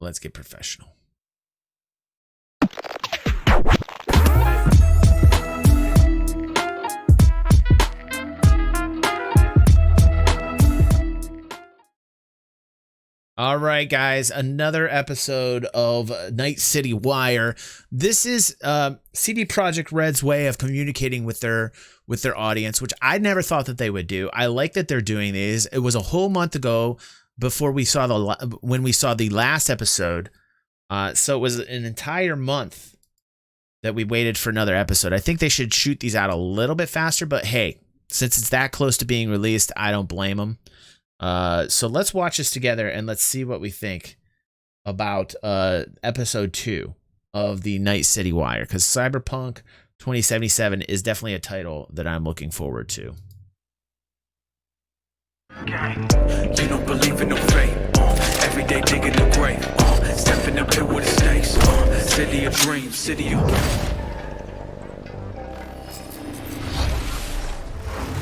Let's get professional. All right, guys, another episode of Night City Wire. This is CD Projekt Red's way of communicating with their audience, which I never thought that they would do. I like that they're doing these. It was a whole month ago before we saw when we saw the last episode. So it was an entire month that we waited for another episode. I think they should shoot these out a little bit faster, but hey, since it's that close to being released, I don't blame them. So let's watch this together and let's see what we think about episode 2 of the Night City Wire, because Cyberpunk 2077 is definitely a title that I'm looking forward to. Gang. You don't believe in no fate. Every day digging the grave. Stepping up here with the snakes. City of dreams, city of...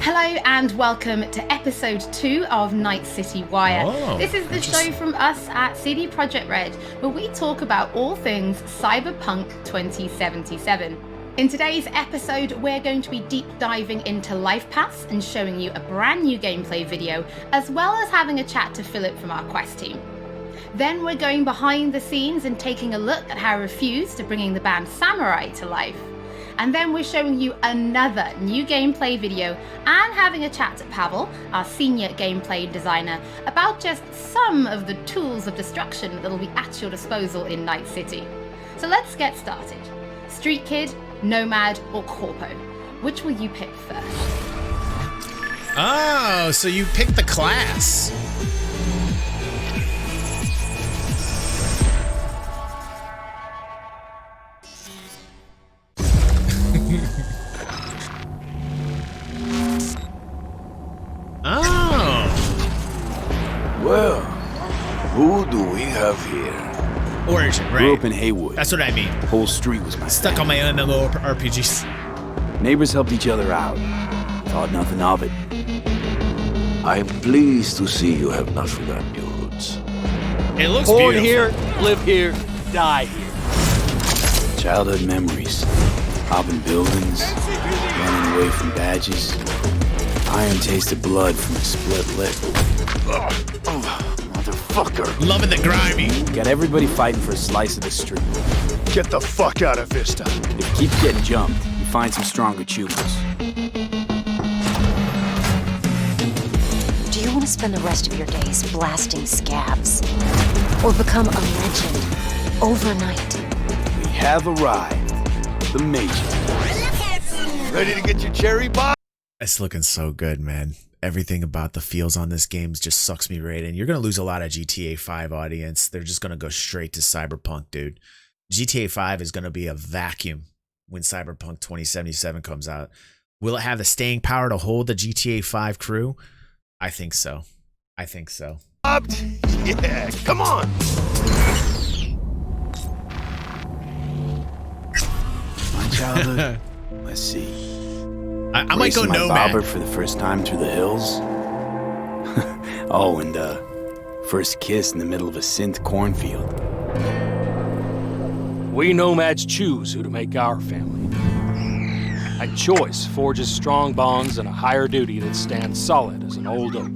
Hello and welcome to episode 2 of Night City Wire. This is the show from us at CD Projekt Red, where we talk about all things Cyberpunk 2077. In today's episode, we're going to be deep diving into Lifepath and showing you a brand new gameplay video, as well as having a chat to Philip from our quest team. Then we're going behind the scenes and taking a look at how Refused are bringing the band Samurai to life. And then we're showing you another new gameplay video and having a chat to Pavel, our senior gameplay designer, about just some of the tools of destruction that will be at your disposal in Night City. So let's get started. Street Kid, Nomad, or Corpo? Which will you pick first? Oh, so you picked the class. Well, who do we have here? Origin, right? Grew up in Haywood. That's what I mean. Whole street was my Stuck family. on my MMORPGs. Neighbors helped each other out. Thought nothing of it. I'm pleased to see you have not forgotten your roots. It looks Born beautiful. here, live here, die here. Childhood memories. Robbing buildings. Running away from badges. Iron tasted blood from a split lip. Motherfucker. Loving the grimy. Got everybody fighting for a slice of the street. Get the fuck out of Vista. If you keep getting jumped, you find some stronger choopers. Do you want to spend the rest of your days blasting scabs? Or become a legend overnight? We have arrived. The Major. Ready to get your cherry bomb? It's looking so good, man. Everything about the feels on this game just sucks me right in. You're going to lose a lot of GTA 5 audience. They're just going to go straight to Cyberpunk, dude. GTA 5 is going to be a vacuum when Cyberpunk 2077 comes out. Will it have the staying power to hold the GTA 5 crew? I think so. I think so. Yeah, come on. My childhood? Let's see. I might go Racing my Nomad. bobber for the first time through the hills. Oh, and first kiss in the middle of a synth cornfield. We nomads choose who to make our family. A choice forges strong bonds and a higher duty that stands solid as an old oak.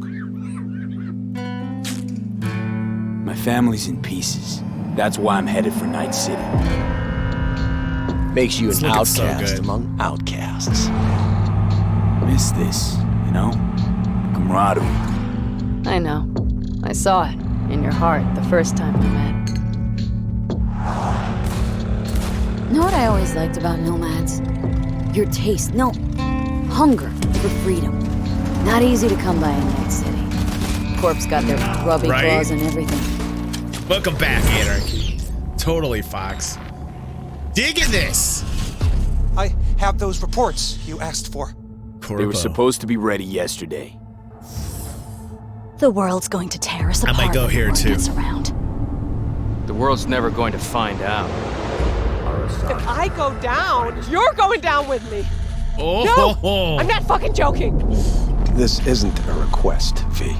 My family's in pieces. That's why I'm headed for Night City. Makes you It's an looking so outcast good. among outcasts. Miss this, you know? Camaraderie. I know. I saw it in your heart the first time we met. Know what I always liked about nomads? Your taste, no, hunger for freedom. Not easy to come by in Night City. Corp's got their grubby Right? claws and everything. Welcome back, Anarchy. Totally, Fox. Digging this. I have those reports you asked for. They were supposed to be ready yesterday. The world's going to tear us I apart. might go when here, word too. gets around. The world's never going to find out. If I go down, you're going down with me. Oh, No, I'm not fucking joking. This isn't a request, V.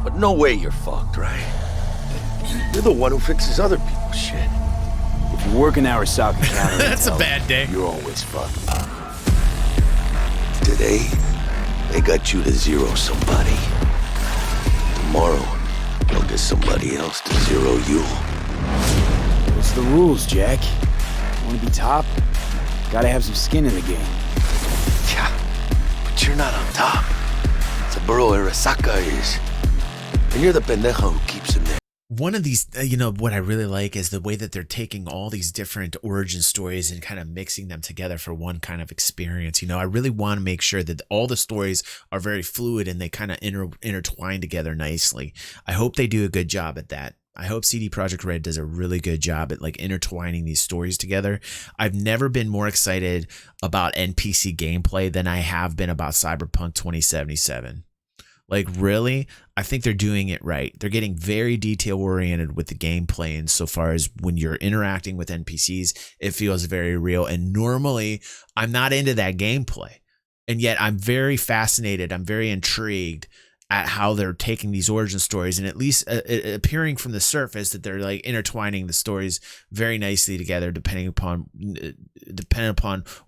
But no way you're fucked, right? You're the one who fixes other people's shit. If you work in Arasaka County, that's a bad day. You're always fucked. Today, they got you to zero somebody. Tomorrow, they'll get somebody else to zero you. What's the rules, Jack? Want to be top? Gotta have some skin in the game. Yeah, but you're not on top. Saburo Arasaka is. And you're the pendejo who keeps him there. One of these, what I really like is the way that they're taking all these different origin stories and kind of mixing them together for one kind of experience. I really want to make sure that all the stories are very fluid and they kind of intertwine together nicely. I hope they do a good job at that. I hope CD Projekt Red does a really good job at like intertwining these stories together. I've never been more excited about NPC gameplay than I have been about Cyberpunk 2077. Like, really, I think they're doing it right. They're getting very detail-oriented with the gameplay insofar as when you're interacting with NPCs, it feels very real. And normally, I'm not into that gameplay. And yet, I'm very fascinated. I'm very intrigued at how they're taking these origin stories and at least appearing from the surface that they're like intertwining the stories very nicely together depending upon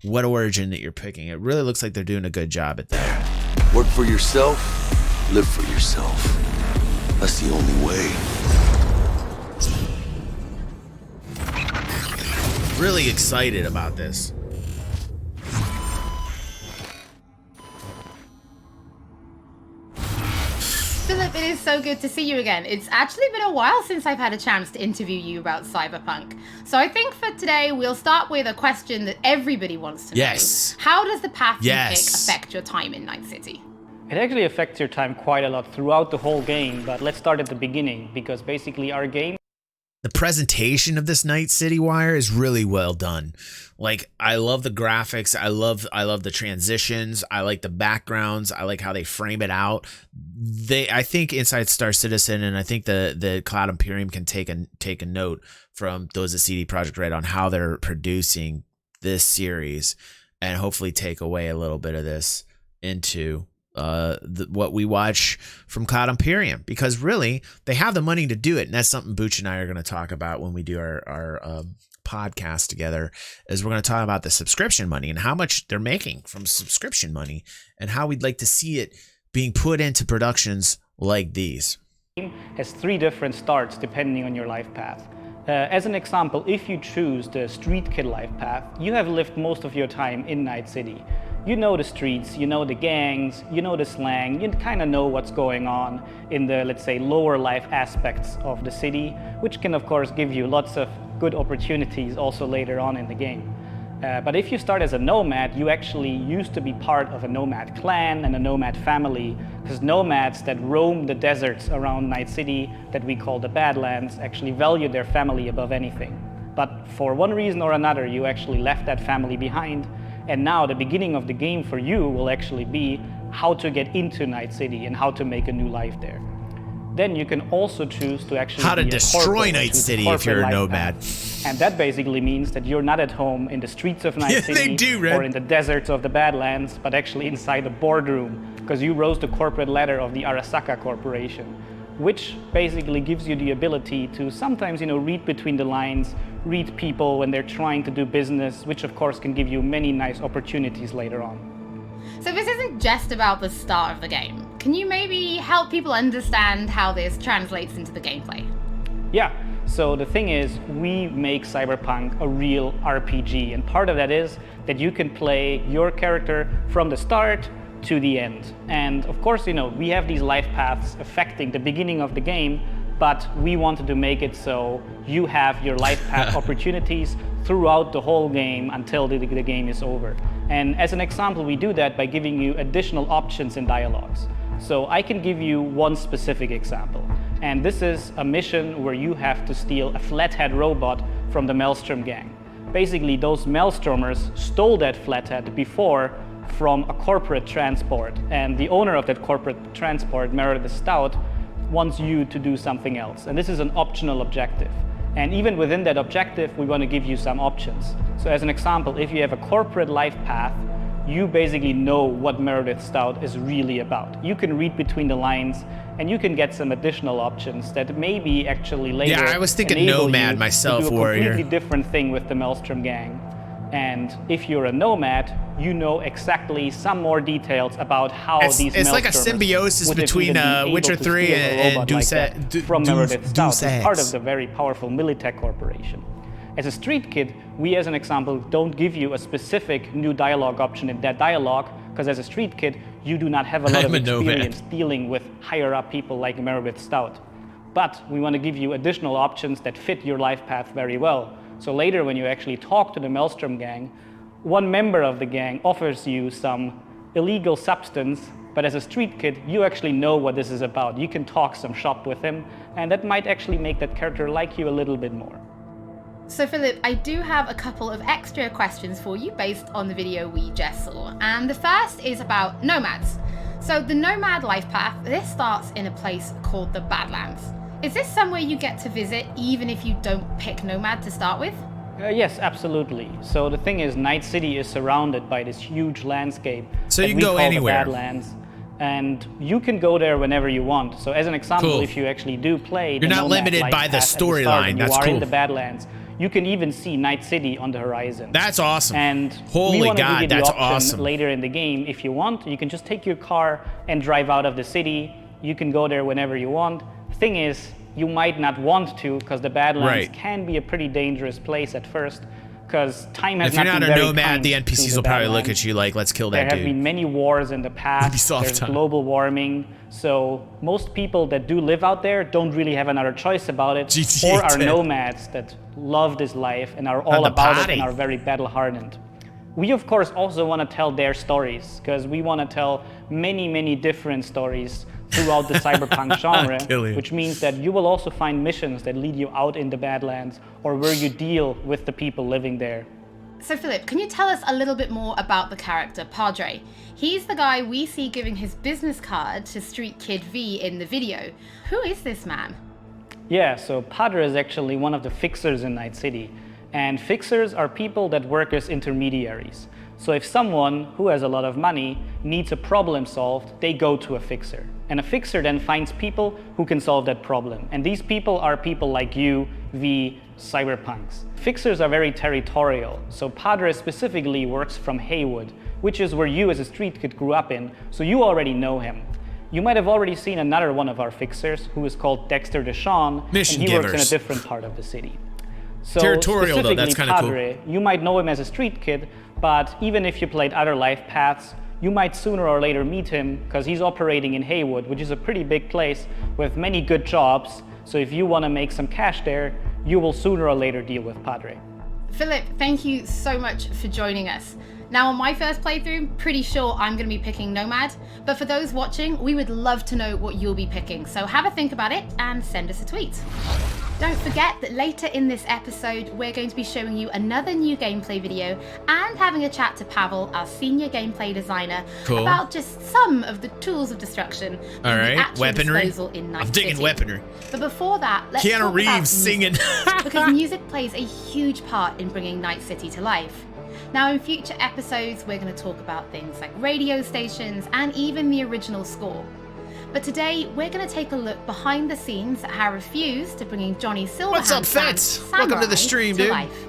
what origin that you're picking. It really looks like they're doing a good job at that. Work for yourself. Live for yourself. That's the only way. Really excited about this. Philip, it is so good to see you again. It's actually been a while since I've had a chance to interview you about Cyberpunk. So I think for today, we'll start with a question that everybody wants to know. Yes. How does the path you pick affect your time in Night City? It actually affects your time quite a lot throughout the whole game, but let's start at the beginning, because basically our game... The presentation of this Night City Wire is really well done. Like, I love the graphics. I love the transitions. I like the backgrounds. I like how they frame it out. I think Inside Star Citizen and I think the Cloud Imperium can take a note from those at CD Projekt Red on how they're producing this series and hopefully take away a little bit of this into what we watch from Cloud Imperium, because really they have the money to do it, and that's something Booch and I are going to talk about when we do our podcast together. Is we're going to talk about the subscription money and how much they're making from subscription money and how we'd like to see it being put into productions like these. Has 3 different starts depending on your life path. As an example, if you choose the Street Kid life path, you have lived most of your time in Night City. You know the streets, you know the gangs, you know the slang, you kind of know what's going on in the, let's say, lower life aspects of the city, which can of course give you lots of good opportunities also later on in the game. But if you start as a nomad, you actually used to be part of a nomad clan and a nomad family, because nomads that roam the deserts around Night City, that we call the Badlands, actually value their family above anything. But for one reason or another, you actually left that family behind. And now the beginning of the game for you will actually be how to get into Night City and how to make a new life there. Then you can also choose to actually how to destroy Night City if you're a nomad. And that basically means that you're not at home in the streets of Night City or in the deserts of the Badlands, but actually inside the boardroom, because you rose the corporate ladder of the Arasaka Corporation, which basically gives you the ability to sometimes, read between the lines, read people when they're trying to do business, which of course can give you many nice opportunities later on. So this isn't just about the start of the game. Can you maybe help people understand how this translates into the gameplay? Yeah, so the thing is, we make Cyberpunk a real RPG, and part of that is that you can play your character from the start to the end. And of course, we have these life paths affecting the beginning of the game, but we wanted to make it so you have your life path opportunities throughout the whole game until the game is over. And as an example, we do that by giving you additional options in dialogues. So I can give you one specific example. And this is a mission where you have to steal a flathead robot from the Maelstrom gang. Basically, those Maelstromers stole that flathead before from a corporate transport. And the owner of that corporate transport, Meredith Stout, wants you to do something else. And this is an optional objective. And even within that objective, we want to give you some options. So as an example, if you have a corporate life path, you basically know what Meredith Stout is really about. You can read between the lines and you can get some additional options that maybe actually later I was thinking enable nomad you myself, to do a warrior. completely different thing with the Maelstrom gang. And if you're a nomad, you know exactly some more details about how these It's like a Maelstroms symbiosis would have between even been able Witcher to 3 steal a and robot Deus like that from Meredith Stout, who's part of the very powerful Militech Corporation. As a street kid, we as an example don't give you a specific new dialogue option in that dialogue, because as a street kid, you do not have a lot of experience dealing with higher up people like Meredith Stout. But we want to give you additional options that fit your life path very well. So later when you actually talk to the Maelstrom gang, one member of the gang offers you some illegal substance, but as a street kid, you actually know what this is about. You can talk some shop with him, and that might actually make that character like you a little bit more. So Philip, I do have a couple of extra questions for you based on the video we just saw. And the first is about nomads. So the nomad life path, this starts in a place called the Badlands. Is this somewhere you get to visit even if you don't pick nomad to start with? Yes, absolutely. So the thing is, Night City is surrounded by this huge landscape. So you can go anywhere. The Badlands, and you can go there whenever you want. So as an example, if you actually do play, you're not limited by the storyline. That's cool. You are in the Badlands. You can even see Night City on the horizon. That's awesome. And holy God, that's awesome. Later in the game, if you want, you can just take your car and drive out of the city. You can go there whenever you want. The thing is, you might not want to, because the Badlands can be a pretty dangerous place at first, because time has not been very kind. If you're not a nomad, the NPCs will probably look at you like, let's kill that dude. There have been many wars in the past. There's global warming. So most people that do live out there don't really have another choice about it, or are nomads that love this life and are all about it and are very battle hardened. We of course also want to tell their stories, because we want to tell many, many different stories throughout the cyberpunk genre, which means that you will also find missions that lead you out in the Badlands, or where you deal with the people living there. So Philip, can you tell us a little bit more about the character Padre? He's the guy we see giving his business card to Street Kid V in the video. Who is this man? Yeah, so Padre is actually one of the fixers in Night City. And fixers are people that work as intermediaries. So if someone who has a lot of money needs a problem solved, they go to a fixer. And a fixer then finds people who can solve that problem. And these people are people like you, the cyberpunks. Fixers are very territorial. So Padre specifically works from Haywood, which is where you as a street kid grew up in, so you already know him. You might have already seen another one of our fixers, who is called Dexter Deshawn, and he works in a different part of the city. So territorial though, that's kind of Padre, you might know him as a street kid, but even if you played other life paths, you might sooner or later meet him, because he's operating in Haywood, which is a pretty big place with many good jobs. So if you want to make some cash there, you will sooner or later deal with Padre. Philip, thank you so much for joining us. Now on my first playthrough, pretty sure I'm going to be picking Nomad, but for those watching, we would love to know what you'll be picking, so have a think about it and send us a tweet. Don't forget that later in this episode, we're going to be showing you another new gameplay video and having a chat to Pavel, our senior gameplay designer, about just some of the tools of destruction at weaponry. In Night I'm digging City. Weaponry. But before that, let's Keanu talk Reeves about singing. because music plays a huge part in bringing Night City to life. Now in future episodes, we're going to talk about things like radio stations and even the original score. But today, we're going to take a look behind the scenes at how Refused to bringing Johnny Silverhand's What's up, Fats? Welcome to the stream, dude. Life.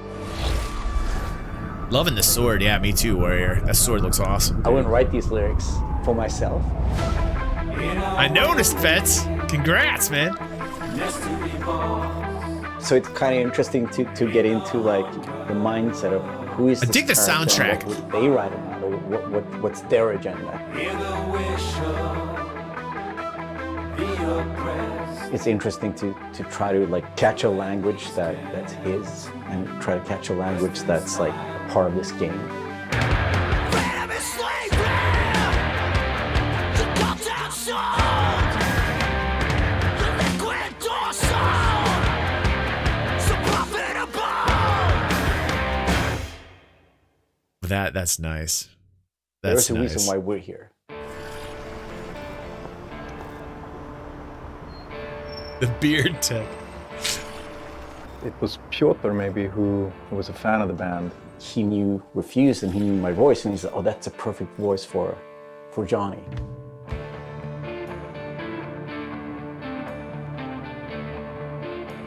Loving the sword. Yeah, me too, Warrior. That sword looks awesome. I wouldn't write these lyrics for myself. I noticed, Fats. Congrats, man. So it's kind of interesting to get into like the mindset of who is. I dig the soundtrack. What would they write about, or what's their agenda? It's interesting to try to like catch a language that's his, and try to catch a language that's like a part of this game. That's nice. There's a reason why we're here. The beard tech. It was Piotr maybe who was a fan of the band. He knew Refused and he knew my voice, and he said, "Oh, that's a perfect voice for Johnny."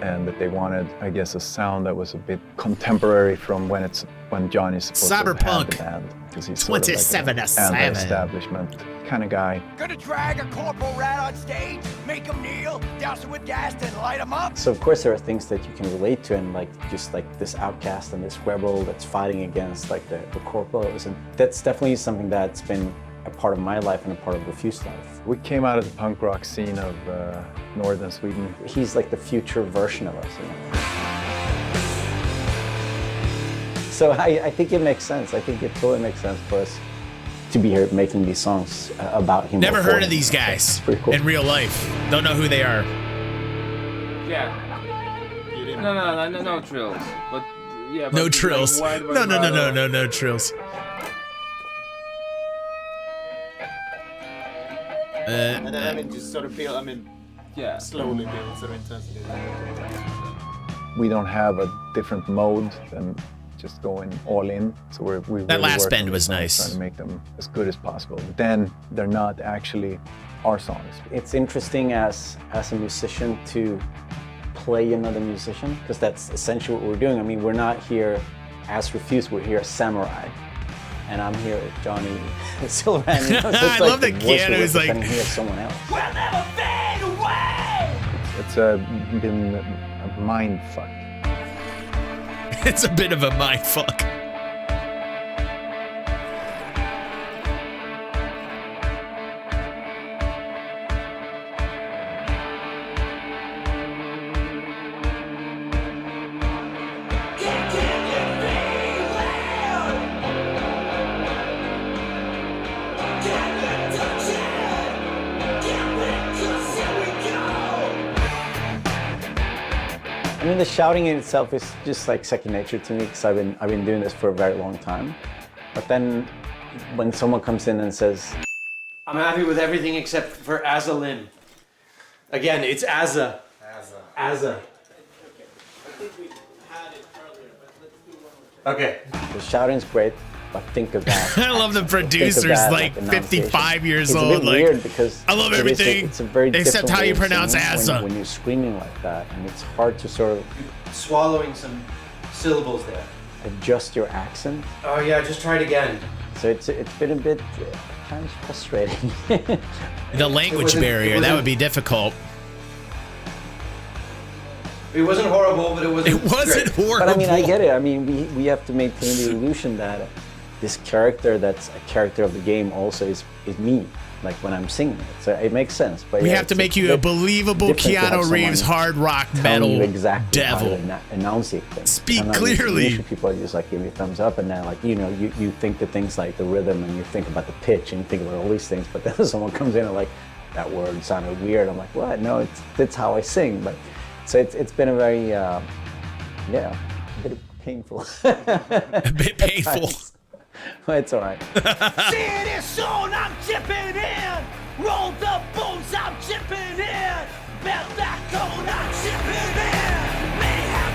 and that they wanted, I guess, a sound that was a bit contemporary from when Johnny's supposed CYBERPUNK to have the band, because he's sort of like an anti-establishment kind of guy. Gonna drag a corporal rat on stage, make him kneel, douse him with gas, then light him up. So of course there are things that you can relate to, and like just like this outcast and this rebel that's fighting against like the corporals, and that's definitely something that's been a part of my life and a part of Refuse life. We came out of the punk rock scene of northern Sweden. He's like the future version of us, you know? So I think it makes sense. I think it totally makes sense for us to be here making these songs about him. Never heard of these guys cool. in real life. Don't know who they are. Yeah. No trills. But yeah. No trills. No trills. And then I mean, just sort of build. I mean, yeah, slowly build sort of intensity. We don't have a different mode than just going all in. So we that really last bend on was songs, nice. Trying to make them as good as possible. But then they're not actually our songs. It's interesting as a musician to play another musician, because that's essentially what we're doing. I mean, we're not here as Refuse, we're here as Samurai. And I'm here with Johnny Silverhand. You know? So I love the Keanu is like, I'm here as someone else. We'll never fade away! It's been a mind fuck. It's a bit of a mind fuck. I mean, the shouting in itself is just like second nature to me, because I've been doing this for a very long time. But then when someone comes in and says, I'm happy with everything except for Azalin. Again, it's Azza. Azza. Okay. The shouting's great, but think of that. I love the producers, that, like 55 years it's old. It's a bit like, weird because I love everything it's a very except how you way of pronounce singing Asa. when you're screaming like that, and it's hard to sort of swallowing some syllables there. Adjust your accent. Oh yeah, just try it again. So it's been a bit kind of frustrating. The language barrier, that would be difficult. It wasn't horrible, but it wasn't horrible. But I mean, I get it. I mean, we have to maintain the illusion that this character that's a character of the game also is me, like when I'm singing it. So it makes sense. But We yeah, have to make you a believable Keanu Reeves hard rock metal exactly devil. How to enunciate things. Speak Sometimes clearly. Usually people just like give me a thumbs up, and then like you think the things like the rhythm, and you think about the pitch, and you think about all these things. But then someone comes in and like that word sounded weird. I'm like, what? No, that's how I sing. But so it's been a very a bit painful. A bit painful. But it's all right. See this soon, I'm chipping in. Roll the bones, I'm chipping in. Belt that cone, I'm chipping in. Mayhem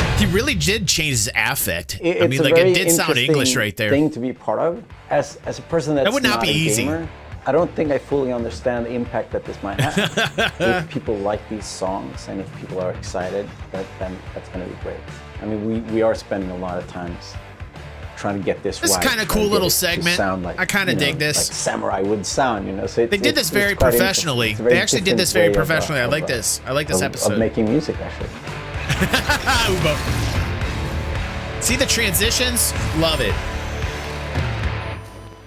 flows. He really did change his affect. I It's mean, a like very it did sound English right there. Thing to be part of as a person that's That would not be a easy. gamer, I don't think I fully understand the impact that this might have. If people like these songs and if people are excited, then that's going to be great. I mean, we are spending a lot of times trying to get this right. This is kind of cool little segment. Like, I kind of dig this. Like Samurai would sound, you know. So they did this very professionally. They actually did this very professionally. I like this. I like this episode. Of making music, actually. See the transitions? Love it.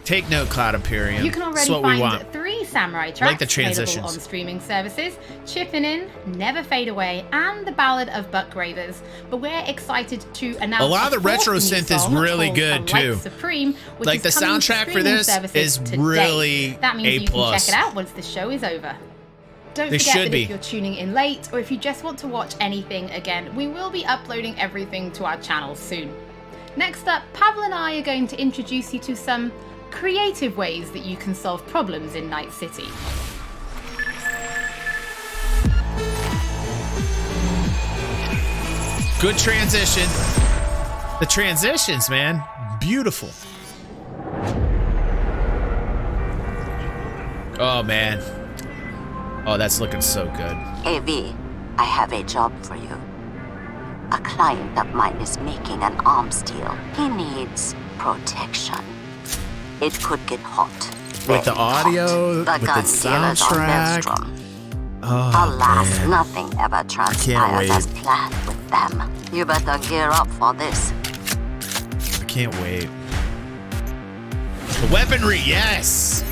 Take note, Cloud Imperium. You can already find 3 Samurai tracks like the available transitions. on streaming services: Chippin' In, Never Fade Away, and The Ballad of Buck Ravers. But we're excited to announce a lot of the retro 4th new synth is song really called good Light too. Supreme, which Like is the coming to soundtrack for streaming this services is today. really That means A+. you can check it out once the show is over. Don't They forget should that be. if you're tuning in late, or if you just want to watch anything again, we will be uploading everything to our channel soon. Next up, Pavel and I are going to introduce you to some creative ways that you can solve problems in Night City. Good transition. The transitions, man. Beautiful. Oh, man. Oh, that's looking so good. Hey V, I have a job for you. A client of mine is making an arms deal. He needs protection. It could get hot. With the audio, with the soundtrack. Oh, Alas, man. nothing ever transpires as planned with them. You better gear up for this. I can't wait. The weaponry, yes!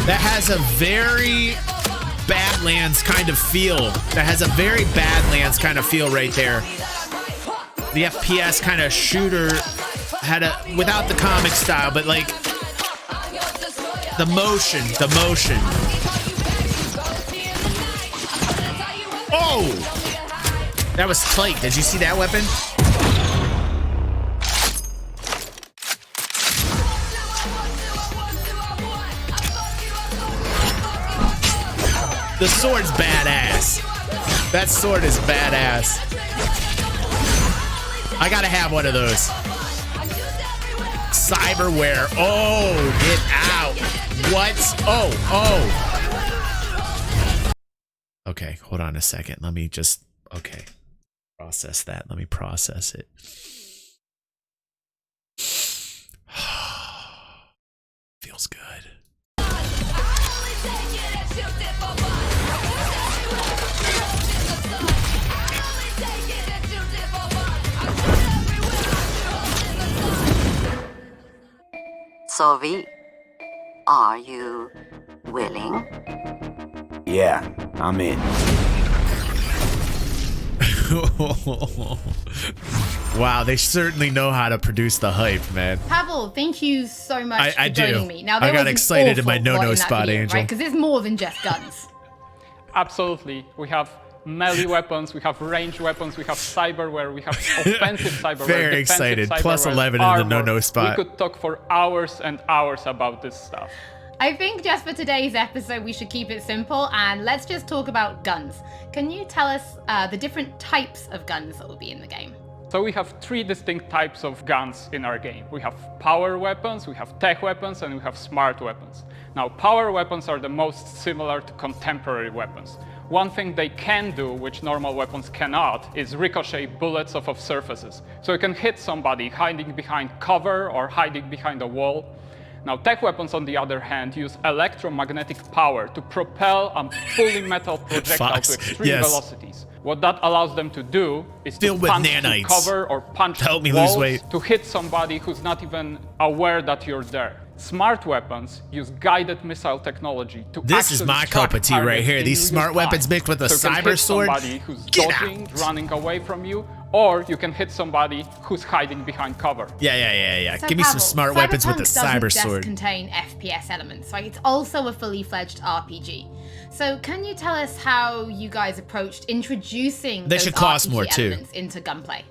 That has a very Badlands kind of feel. That has a very Badlands kind of feel right there. The FPS kind of shooter had a, without the comic style, but like the motion. Oh! That was tight. Did you see that weapon? The sword's badass. That sword is badass. I gotta have one of those. Cyberware. Oh, get out. What? Oh. Okay, hold on a second. Let me just, okay. Process that. Let me process it. Feels good. So V, are you willing? Yeah, I'm in. Wow, they certainly know how to produce the hype, man. Pavel, thank you so much for joining me. Now, I got excited in my no-no spot, video, Angel. right? Because it's more than just guns. Absolutely. We have melee weapons, we have ranged weapons, we have cyberware, we have offensive cyberware. Very excited. Plus 11 in the no-no spot. We could talk for hours and hours about this stuff. I think just for today's episode, we should keep it simple and let's just talk about guns. Can you tell us the different types of guns that will be in the game? So we have 3 distinct types of guns in our game. We have power weapons, we have tech weapons, and we have smart weapons. Now, power weapons are the most similar to contemporary weapons. One thing they can do, which normal weapons cannot, is ricochet bullets off of surfaces. So you can hit somebody hiding behind cover or hiding behind a wall. Now, tech weapons, on the other hand, use electromagnetic power to propel a fully metal projectile to extreme velocities. What that allows them to do is to punch through cover or punch walls to hit somebody who's not even aware that you're there. Smart weapons use guided missile technology to This is my cup of tea right here. These smart weapons mixed with a cyber sword. Somebody who's dodging, running away from you, or you can hit somebody who's hiding behind cover. Yeah. So Give me some smart weapons with the cyber sword. Doesn't just contain FPS elements, right? It's also a fully fledged RPG. So can you tell us how you guys approached introducing those should cost RPG more too elements into Gunplay?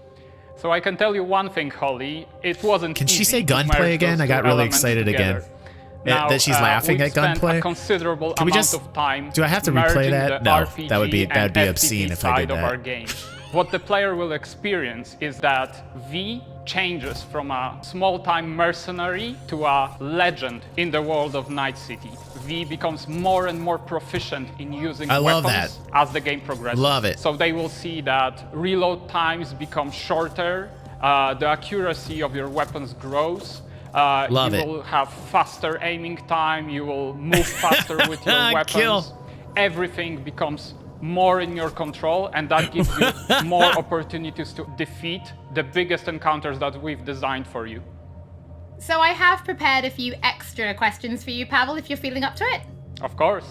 So I can tell you one thing, Holly. It wasn't Can she easy say to Gunplay merge again? those I got two really elements excited together. again. Now, That she's laughing at Gunplay? A considerable Can we amount just, of time do I have to merging replay that? the No, RPG that'd be and obscene FTP if I did side of our that. game. What the player will experience is that V changes from a small-time mercenary to a legend in the world of Night City. V becomes more and more proficient in using weapons as the game progresses. Love it. So they will see that reload times become shorter, the accuracy of your weapons grows. You will have faster aiming time, you will move faster with your weapons. Everything becomes more in your control, and that gives you more opportunities to defeat the biggest encounters that we've designed for you. So I have prepared a few extra questions for you, Pavel, if you're feeling up to it. Of course.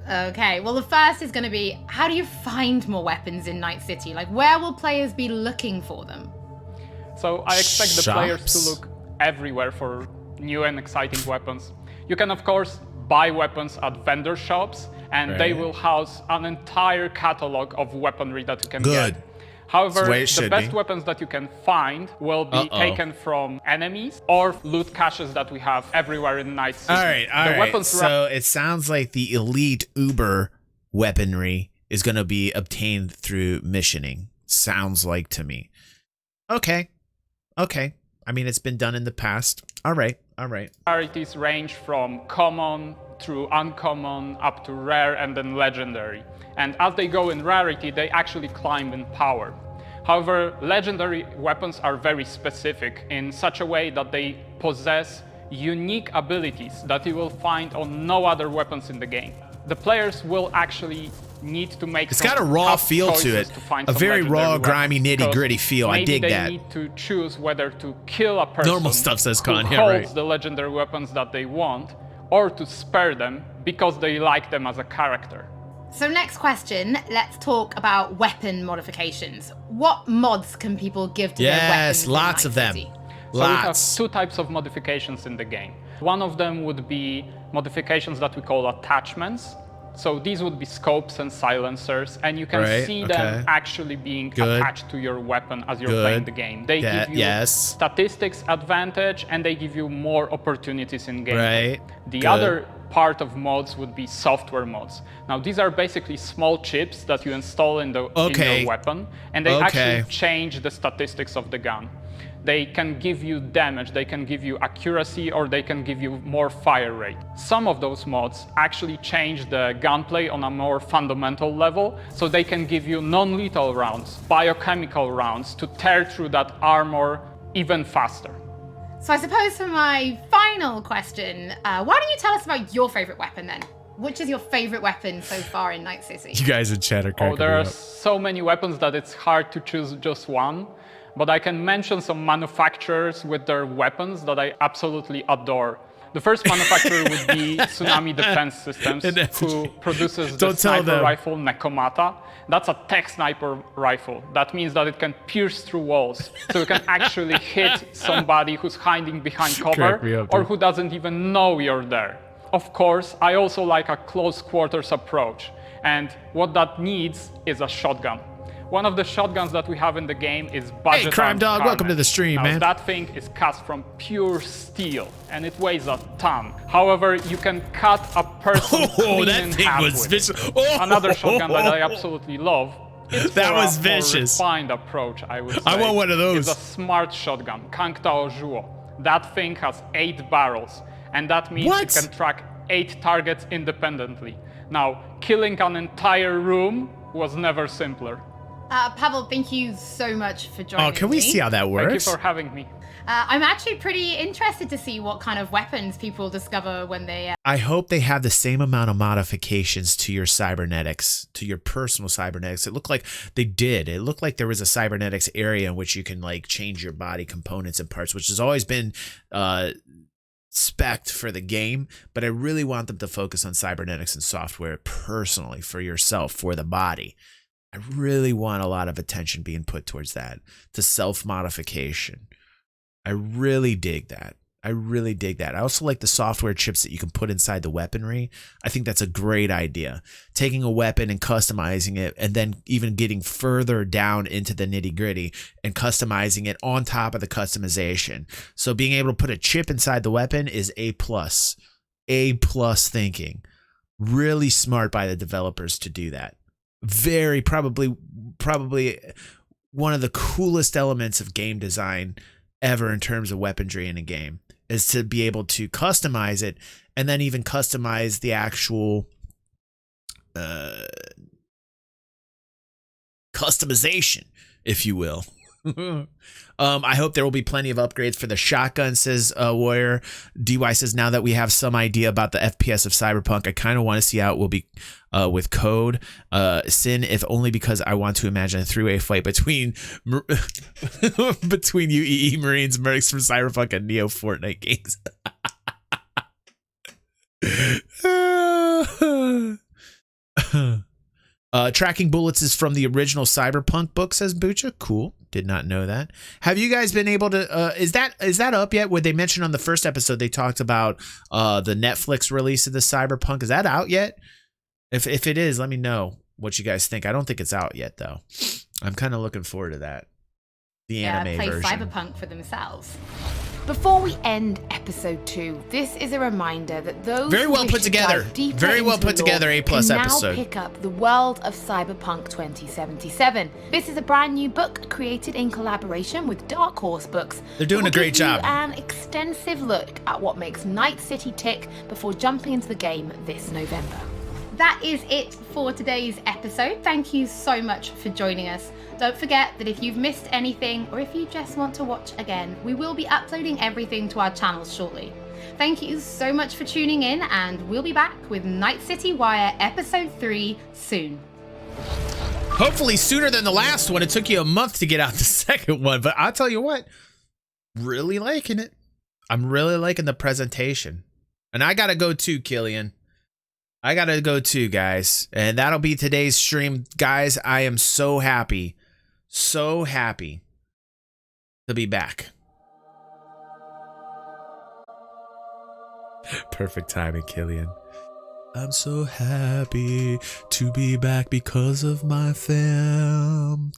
Okay, well the first is going to be, how do you find more weapons in Night City? Like, where will players be looking for them? So I expect the players to look everywhere for new and exciting weapons. You can, of course, buy weapons at vendor shops, and they will house an entire catalog of weaponry that you can get. However, the best weapons that you can find will be taken from enemies or loot caches that we have everywhere in Night City. All right. So it sounds like the elite Uber weaponry is going to be obtained through missioning. Sounds like to me. Okay. I mean, it's been done in the past. All right. Rarities range from common through uncommon up to rare and then legendary. And as they go in rarity, they actually climb in power. However, legendary weapons are very specific in such a way that they possess unique abilities that you will find on no other weapons in the game. The players will actually need to make It's got a raw feel to it. A very raw, grimy, nitty-gritty feel. I dig that. Maybe they need to choose whether to kill a person Normal stuff says Con, who yeah, holds right. the legendary weapons that they want, or to spare them because they like them as a character. So next question, let's talk about weapon modifications. What mods can people give to their weapons? Yes, lots of them. So we have two types of modifications in the game. One of them would be modifications that we call attachments. So these would be scopes and silencers, and you can see them actually being attached to your weapon as you're playing the game. They give you statistics advantage, and they give you more opportunities in game. The other part of mods would be software mods. Now these are basically small chips that you install in your weapon, and they actually change the statistics of the gun. They can give you damage, they can give you accuracy, or they can give you more fire rate. Some of those mods actually change the gunplay on a more fundamental level, so they can give you non-lethal rounds, biochemical rounds, to tear through that armor even faster. So I suppose for my final question, why don't you tell us about your favorite weapon then? Which is your favorite weapon so far in Night City? You guys in chat are cracking me up. There are so many weapons that it's hard to choose just one. But I can mention some manufacturers with their weapons that I absolutely adore. The first manufacturer would be Tsunami Defense Systems, who produces the sniper rifle Nekomata. That's a tech sniper rifle. That means that it can pierce through walls. So it can actually hit somebody who's hiding behind cover or who doesn't even know you're there. Of course, I also like a close quarters approach. And what that needs is a shotgun. One of the shotguns that we have in the game is Budget. Hey, Crime Dog, Carnage. welcome to the stream, now, man. That thing is cast from pure steel, and it weighs a ton. However, you can cut a person clean in half with it. Another shotgun that I absolutely love is that was a vicious. More refined approach, I would say. I want one of those. It's a smart shotgun, Kangtao Zhuo. That thing has 8 barrels, and that means it can track 8 targets independently. Now, killing an entire room was never simpler. Pavel, thank you so much for joining me. Oh, can we see how that works? Thank you for having me. I'm actually pretty interested to see what kind of weapons people discover when they... I hope they have the same amount of modifications to your cybernetics, to your personal cybernetics. It looked like they did. It looked like there was a cybernetics area in which you can like change your body components and parts, which has always been spec'd for the game. But I really want them to focus on cybernetics and software personally for yourself, for the body. I really want a lot of attention being put towards that, to self-modification. I really dig that. I also like the software chips that you can put inside the weaponry. I think that's a great idea. Taking a weapon and customizing it, and then even getting further down into the nitty-gritty and customizing it on top of the customization. So being able to put a chip inside the weapon is A+. A+ thinking. Really smart by the developers to do that. Probably one of the coolest elements of game design ever in terms of weaponry in a game is to be able to customize it, and then even customize the actual customization, if you will. I hope there will be plenty of upgrades for the shotgun, says Warrior. DY says, now that we have some idea about the FPS of Cyberpunk, I kind of want to see how it will be with code. Sin, if only because I want to imagine a three-way fight between UEE Marines, Mercs from Cyberpunk, and Neo Fortnite games. Tracking bullets is from the original Cyberpunk book, says Bucha. Cool. Did not know that. Have you guys been able to, is that up yet? Where they mentioned on the first episode, they talked about the Netflix release of the Cyberpunk. Is that out yet? If it is, let me know what you guys think. I don't think it's out yet though. I'm kind of looking forward to that. The anime play version. Cyberpunk for themselves. Before we end episode 2, this is a reminder that those very well who put wish to together. dive deeper Very well into put the lore together. A+ can episode. Now pick up the world of Cyberpunk 2077. This is a brand new book created in collaboration with Dark Horse Books. They're doing a great job. An extensive look at what makes Night City tick before jumping into the game this November. That is it for today's episode. Thank you so much for joining us. Don't forget that if you've missed anything or if you just want to watch again, we will be uploading everything to our channels shortly. Thank you so much for tuning in, and we'll be back with Night City Wire Episode 3 soon. Hopefully sooner than the last one. It took you a month to get out the second one, but I'll tell you what, really liking it. I'm really liking the presentation. And I gotta go too, Killian. I gotta go too, guys. And that'll be today's stream. Guys, I am so happy to be back. Perfect timing, Killian. I'm so happy to be back because of my fam.